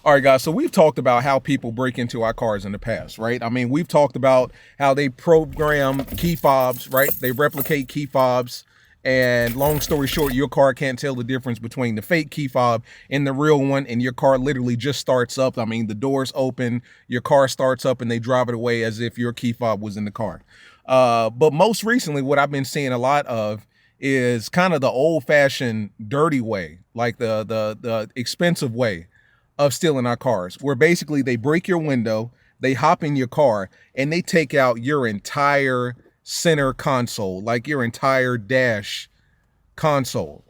All right, guys, so we've talked about how people break into our cars in the past, right? I mean, we've talked about how they program key fobs, right? They replicate key fobs. And long story short, your car can't tell the difference between the fake key fob and the real one. And your car literally just starts up. I mean, the doors open, your car starts up, and they drive it away as if your key fob was in the car. But most recently, what I've been seeing a lot of is kind of the old-fashioned dirty way, like the expensive way of stealing our cars, where basically they break your window, they hop in your car, and they take out your entire center console, like your entire dash console.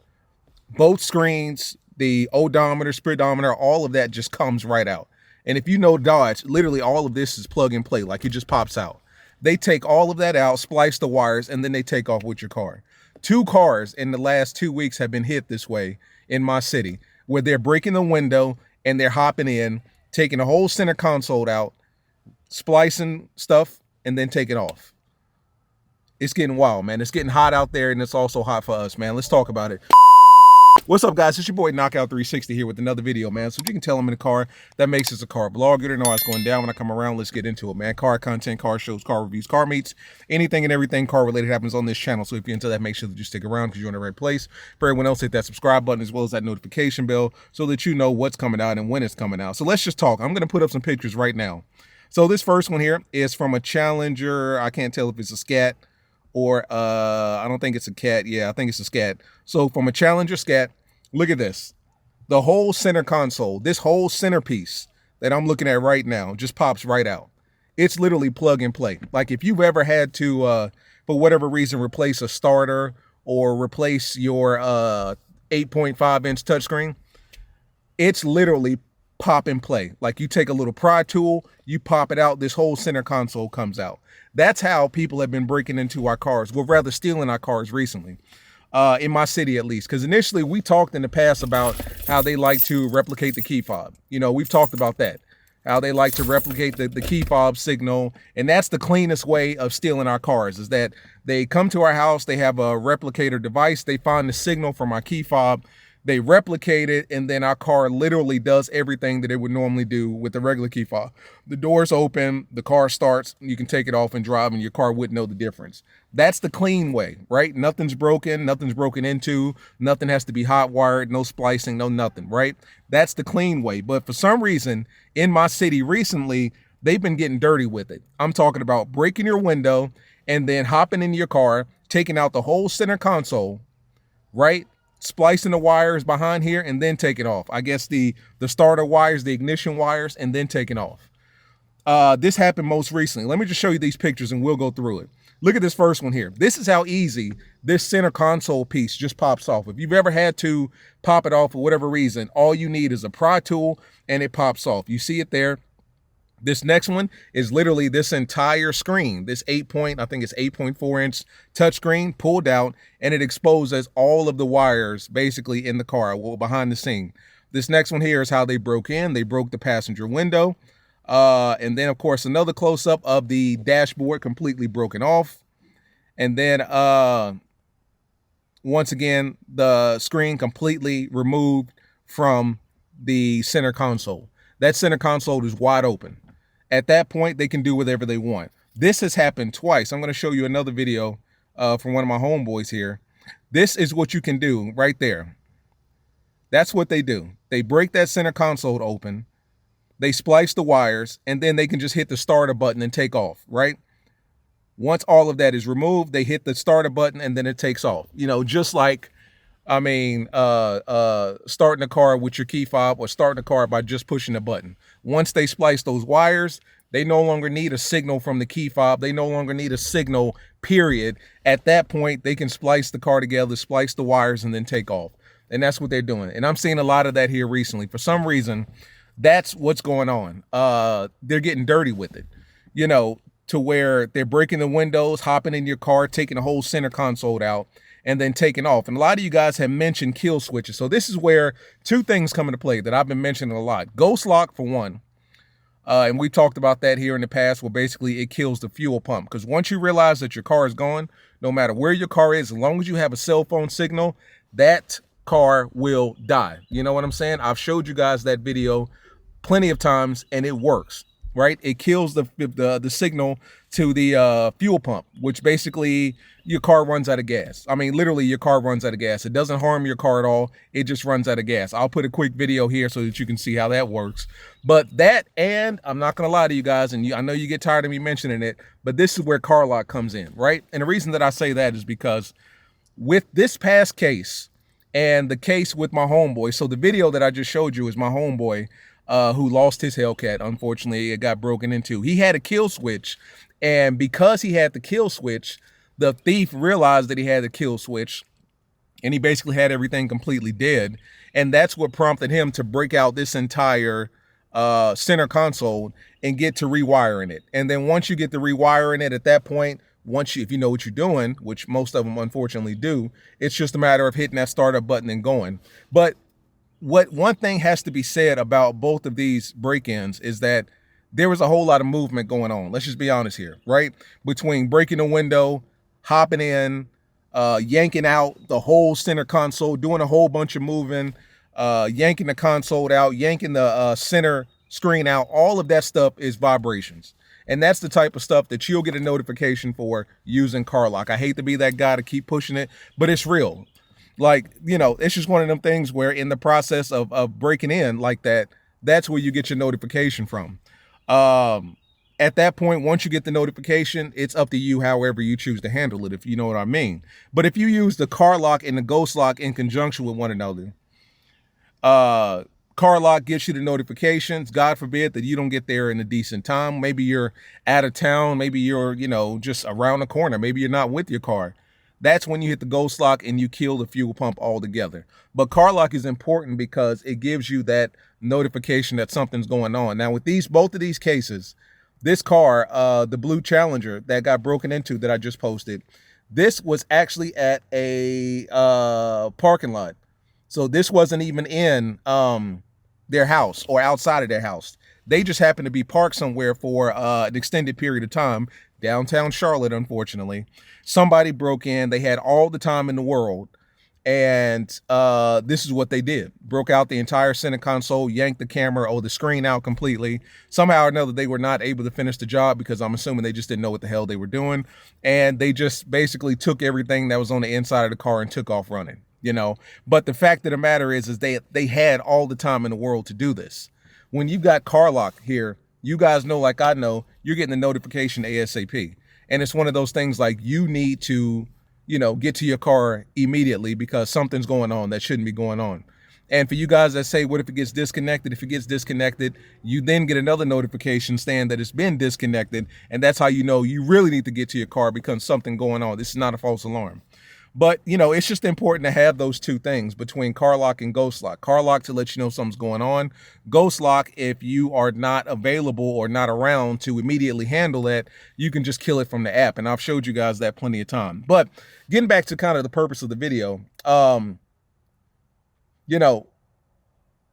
Both screens, the odometer, speedometer, all of that just comes right out. And if you know Dodge, literally all of this is plug and play, like it just pops out. They take all of that out, splice the wires, and then they take off with your car. 2 cars in the last 2 weeks have been hit this way in my city, where they're breaking the window and they're hopping in, taking the whole center console out, splicing stuff, and then taking off. It's getting wild, man. It's getting hot out there, and it's also hot for us, man. Let's talk about it. What's up, guys? It's your boy Knockout360 here with another video, man. So if you can tell I'm in a car, that makes us a car vlog. You know how it's going down when I come around. Let's get into it, man. Car content, car shows, car reviews, car meets, anything and everything car related happens on this channel. So if you're into that, make sure that you stick around because you're in the right place. For everyone else, hit that subscribe button as well as that notification bell so that you know what's coming out and when it's coming out. So let's just talk. I'm going to put up some pictures right now. So this first one here is from a Challenger. I can't tell if it's a Scat or I don't think it's a Cat. Yeah, I think it's a Scat. So from a Challenger Scat, look at this. The whole center console, this whole centerpiece that I'm looking at right now just pops right out. It's literally plug and play. Like if you've ever had to, for whatever reason, replace a starter or replace your 8.5-inch touchscreen, it's literally pop and play. Like you take a little pry tool, you pop it out, this whole center console comes out. That's how people have been breaking into our cars, well, rather stealing our cars recently. In my city, at least, because initially we talked in the past about how they like to replicate the key fob. You know, we've talked about that, how they like to replicate the key fob signal. And that's the cleanest way of stealing our cars, is that they come to our house, they have a replicator device, they find the signal from our key fob, they replicate it, and then our car literally does everything that it would normally do with the regular key fob. The doors open, the car starts, you can take it off and drive, and your car wouldn't know the difference. That's the clean way, right? Nothing's broken into, nothing has to be hot wired, no splicing, no nothing, right? That's the clean way. But for some reason, in my city recently, they've been getting dirty with it. I'm talking about breaking your window and then hopping in your car, taking out the whole center console, right? Splicing the wires behind here and then taking off. I guess the starter wires, the ignition wires, and then taking off. This happened most recently. Let me just show you these pictures and we'll go through it. Look at this first one here. This is how easy this center console piece just pops off. If you've ever had to pop it off for whatever reason, all you need is a pry tool and it pops off. You see it there. This next one is literally this entire screen, this I think it's 8.4-inch touchscreen pulled out, and it exposes all of the wires basically in the car, well, behind the scene. This next one here is how they broke in. They broke the passenger window. And then, of course, another close-up of the dashboard completely broken off. And then, once again, the screen completely removed from the center console. That center console is wide open. At that point, they can do whatever they want. This has happened twice. I'm going to show you another video from one of my homeboys here. This is what you can do right there. That's what they do. They break that center console open. They splice the wires, and then they can just hit the starter button and take off, right? Once all of that is removed, they hit the starter button, and then it takes off. You know, just like, I mean, starting a car with your key fob or starting a car by just pushing a button. Once they splice those wires, they no longer need a signal from the key fob. They no longer need a signal, period. At that point, they can splice the car together, splice the wires, and then take off. And that's what they're doing. And I'm seeing a lot of that here recently. For some reason, that's what's going on. They're getting dirty with it, you know, to where they're breaking the windows, hopping in your car, taking the whole center console out, and then taking off. And a lot of you guys have mentioned kill switches. So this is where 2 things come into play that I've been mentioning a lot. Ghost lock, for one. And we talked about that here in the past, where basically it kills the fuel pump. Because once you realize that your car is gone, no matter where your car is, as long as you have a cell phone signal, that car will die. You know what I'm saying? I've showed you guys that video plenty of times, and it works, right? It kills the signal to the fuel pump, which basically your car runs out of gas. I mean, literally, your car runs out of gas. It doesn't harm your car at all. It just runs out of gas. I'll put a quick video here so that you can see how that works. But that, and I'm not gonna lie to you guys, and I know you get tired of me mentioning it, but this is where CarLock comes in, right? And the reason that I say that is because with this past case and the case with my homeboy, so the video that I just showed you is my homeboy who lost his Hellcat. Unfortunately, it got broken into. He had a kill switch, and because he had the kill switch, the thief realized that he had the kill switch, and he basically had everything completely dead. And that's what prompted him to break out this entire center console and get to rewiring it. And then once you get to rewiring it, at that point, if you know what you're doing, which most of them unfortunately do, it's just a matter of hitting that startup button and going. But one thing has to be said about both of these break-ins is that there was a whole lot of movement going on. Let's just be honest here, right? Between breaking the window, hopping in, yanking out the whole center console, doing a whole bunch of moving, yanking the console out, yanking the center screen out. All of that stuff is vibrations. And that's the type of stuff that you'll get a notification for using CarLock. I hate to be that guy to keep pushing it, but it's real. Like, you know, it's just one of them things where in the process of breaking in like that, that's where you get your notification from. At that point, once you get the notification, it's up to you however you choose to handle it, if you know what I mean. But if you use the CarLock and the Ghost Lock in conjunction with one another, CarLock gives you the notifications. God forbid that you don't get there in a decent time. Maybe you're out of town. Maybe you're, you know, just around the corner. Maybe you're not with your car. That's when you hit the Ghost Lock and you kill the fuel pump altogether. But CarLock is important because it gives you that notification that something's going on. Now with both of these cases, this car, the blue Challenger that got broken into that I just posted, this was actually at a parking lot. So this wasn't even in their house or outside of their house. They just happened to be parked somewhere for an extended period of time, downtown Charlotte, unfortunately. Somebody broke in. They had all the time in the world. And this is what they did. Broke out the entire center console, yanked the camera or the screen out completely. Somehow or another, they were not able to finish the job because I'm assuming they just didn't know what the hell they were doing. And they just basically took everything that was on the inside of the car and took off running, you know. But the fact of the matter is they had all the time in the world to do this. When you got CarLock here, you guys know, like I know, you're getting the notification ASAP. And it's one of those things like you need to, you know, get to your car immediately because something's going on that shouldn't be going on. And for you guys that say, what if it gets disconnected? If it gets disconnected, you then get another notification saying that it's been disconnected. And that's how you know you really need to get to your car because something going on. This is not a false alarm. But, you know, it's just important to have those two things between CarLock and Ghost Lock. CarLock to let you know something's going on. Ghost Lock, if you are not available or not around to immediately handle that, you can just kill it from the app. And I've showed you guys that plenty of time. But getting back to kind of the purpose of the video, you know,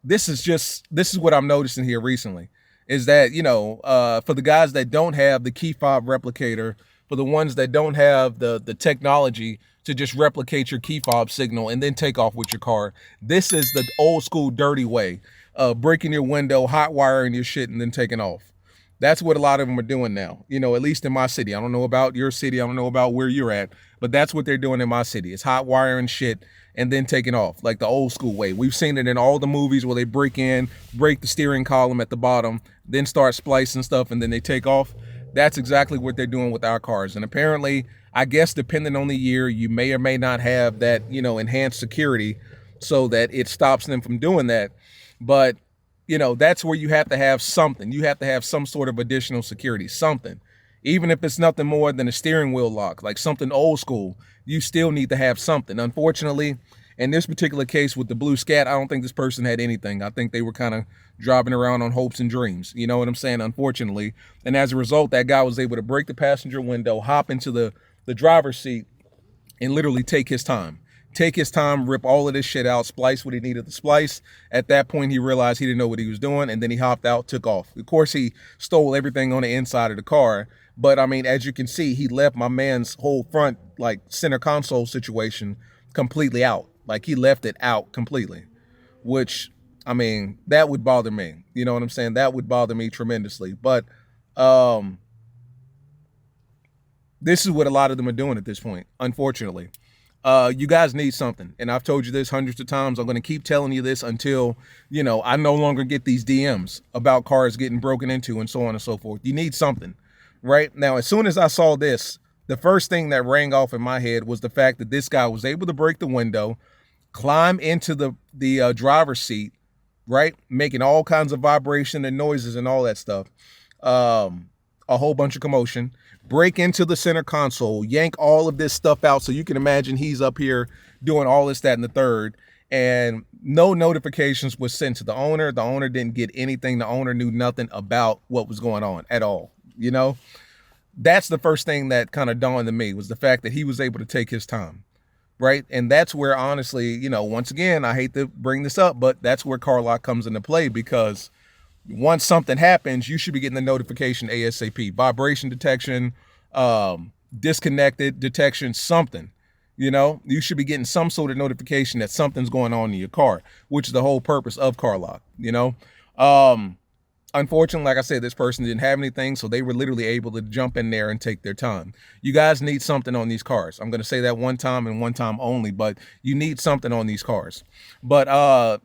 this is what I'm noticing here recently is that, you know, for the guys that don't have the key fob replicator, for the ones that don't have the technology to just replicate your key fob signal and then take off with your car, this is the old school dirty way of breaking your window, hot wiring your shit, and then taking off. That's what a lot of them are doing now, you know, at least in my city. I don't know about your city. I don't know about where you're at, but that's what they're doing in my city. It's hot wiring shit and then taking off like the old school way. We've seen it in all the movies where they break in, break the steering column at the bottom, then start splicing stuff, and then they take off. That's exactly what they're doing with our cars. And apparently, I guess depending on the year, you may or may not have that, you know, enhanced security so that it stops them from doing that. But, you know, that's where you have to have something. You have to have some sort of additional security, something. Even if it's nothing more than a steering wheel lock, like something old school, you still need to have something. Unfortunately, in this particular case with the blue Scat, I don't think this person had anything. I think they were kind of driving around on hopes and dreams. You know what I'm saying? Unfortunately. And as a result, that guy was able to break the passenger window, hop into the driver's seat, and literally take his time. Take his time, rip all of this shit out, splice what he needed to splice. At that point, he realized he didn't know what he was doing, and then he hopped out, took off. Of course, he stole everything on the inside of the car. But, I mean, as you can see, he left my man's whole front, like, center console situation completely out. Like, he left it out completely, which I mean, that would bother me. You know what I'm saying? That would bother me tremendously. But um, this is what a lot of them are doing at this point, unfortunately. You guys need something. And I've told you this hundreds of times. I'm going to keep telling you this until, I no longer get these DMs about cars getting broken into and so on and so forth. You need something, right? Now, as soon as I saw this, the first thing that rang off in my head was the fact that this guy was able to break the window, climb into the driver's seat, right? Making all kinds of vibration and noises and all that stuff. A whole bunch of commotion, break into the center console, yank all of this stuff out. So you can imagine he's up here doing all this, that, and the third. And no notifications was sent to the owner. The owner didn't get anything. The owner knew nothing about what was going on at all. That's the first thing that kind of dawned on me, was the fact that he was able to take his time. Right. And that's where, honestly, once again, I hate to bring this up, but that's where CarLock comes into play, because once something happens, you should be getting the notification ASAP. Vibration detection, disconnected detection, something. You should be getting some sort of notification that something's going on in your car, which is the whole purpose of CarLock. Unfortunately, like I said, this person didn't have anything, so they were literally able to jump in there and take their time. You guys need something on these cars. I'm going to say that one time and one time only, but you need something on these cars. But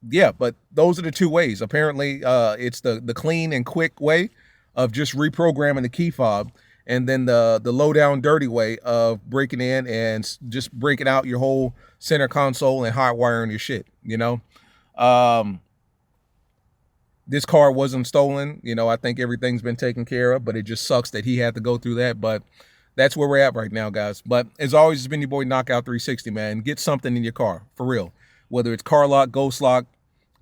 yeah, but those are the two ways. Apparently, it's the clean and quick way of just reprogramming the key fob, and then the low down dirty way of breaking in and just breaking out your whole center console and hot wiring your shit. This car wasn't stolen. I think everything's been taken care of, but it just sucks that he had to go through that. But that's where we're at right now, guys. But as always, it's been your boy Knockout 360, man. Get something in your car, for real. Whether it's CarLock, Ghost Lock,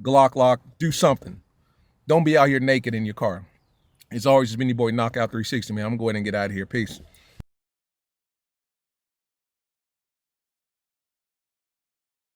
Glock Lock, do something. Don't be out here naked in your car. It's always been your boy Knockout 360, man. I'm going to go ahead and get out of here. Peace.